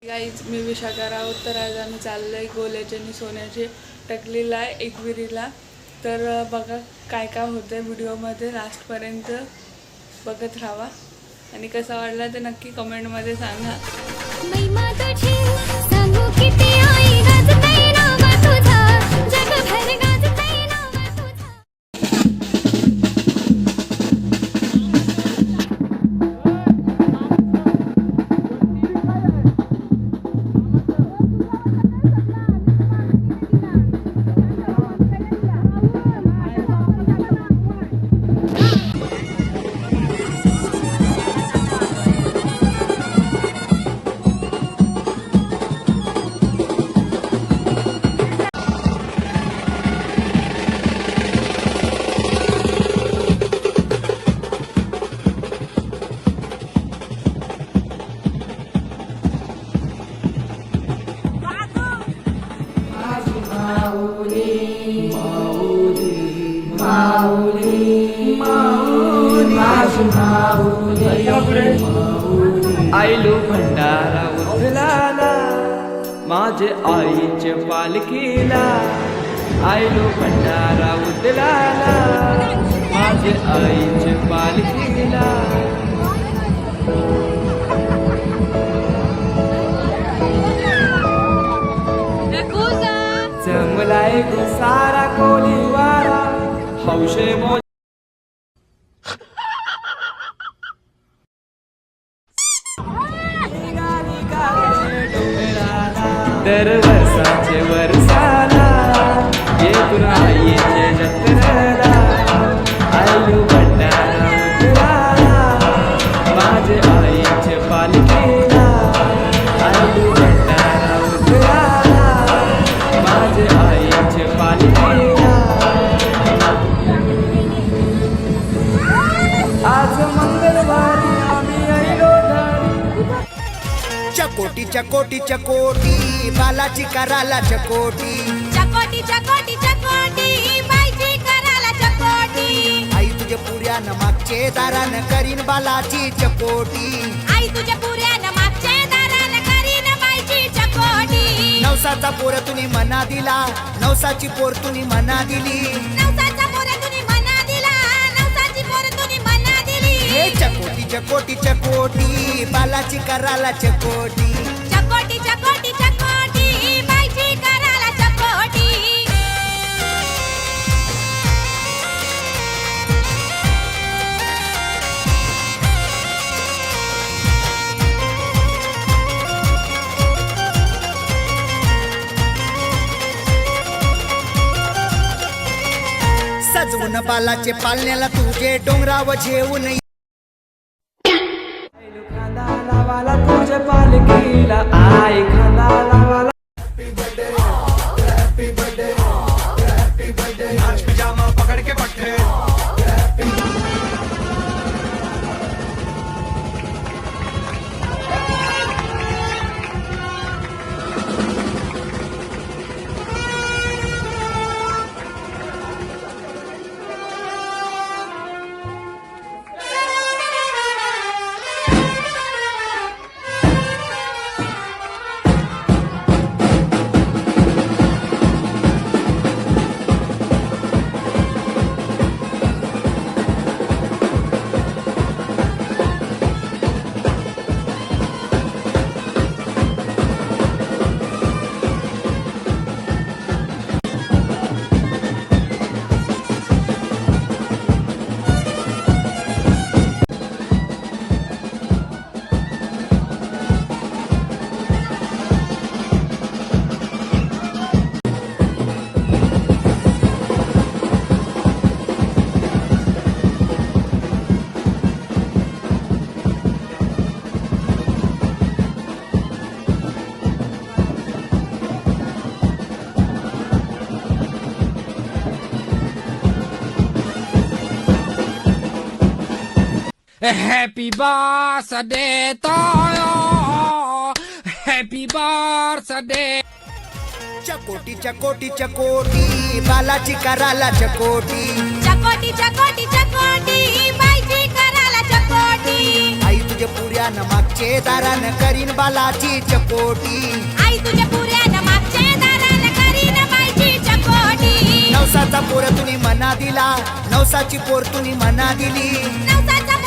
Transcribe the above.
Guys मी विशाखा राऊत. तर आज आम्ही चाललो आहे गोल्याच्या आणि सोन्याचे टकलीला एकविरीला. तर बघा काय काय होतं आहे व्हिडिओमध्ये, लास्टपर्यंत बघत राहा आणि कसा वाटला ते नक्की कमेंटमध्ये सांगा. आयलो भंडारा उठलाला माझे आईचे पालखीला. आयलो भंडारा उठलाला माझे आईचे पालखीला. जमलाय सारा कोलीवारा हौशे मो दर वर्षाचे वर्षाला येतून आईचे जत्राला. आयलो भंडारा उठलाला माझे आईचे पालखीला. आयलो भंडारा उठलाला माझे आईचे पालखीला. आज मंगळवारी आम्ही आयलो घरी. चकोटी चकोटी चकोटी बालाची कराला चकोटी. चकोटी चकोटी चकोटी बाईची कराला चकोटी. आई तुझे पुऱ्यान मागचे दारान करीन बालाची चकोटी. आई तुझ्या पुऱ्यानं मागच्या दारानं करीन बाईची चकोटी. नवसाचा पोर तुम्ही मना दिला, नवसाची पोर तुम्ही मना दिली. नवसाचा पोर तुम्ही मना दिला, नवसाची पोर तुम्ही मना दिली. हे चकोटी चकोटी चकोटी बालाची कराला चकोटी. चकोटी चकोटी चकोटी बाईची कराला चकोटी. सजवून बालाचे पालण्याला तुझे डोंगराव झेवून. खांदा लावाला तुझे पालखीला. आई खांदा लावाला Happy birthday to you. Happy birthday. चकोटी चकोटी चकोटी बालाची कराला चकोटी. चकोटी चकोटी चकोटी बाईची कराला चकोटी. आई तुझे पुऱ्यान मागचे दारान करीन बालाची चकोटी आई तुझ्या पुऱ्यानं मागच्या दारानं करीन बाईची चकोटी नवसाचा पोर तुम्ही मना दिला नवसाची पोर तुम्ही मना दिली नवसाचा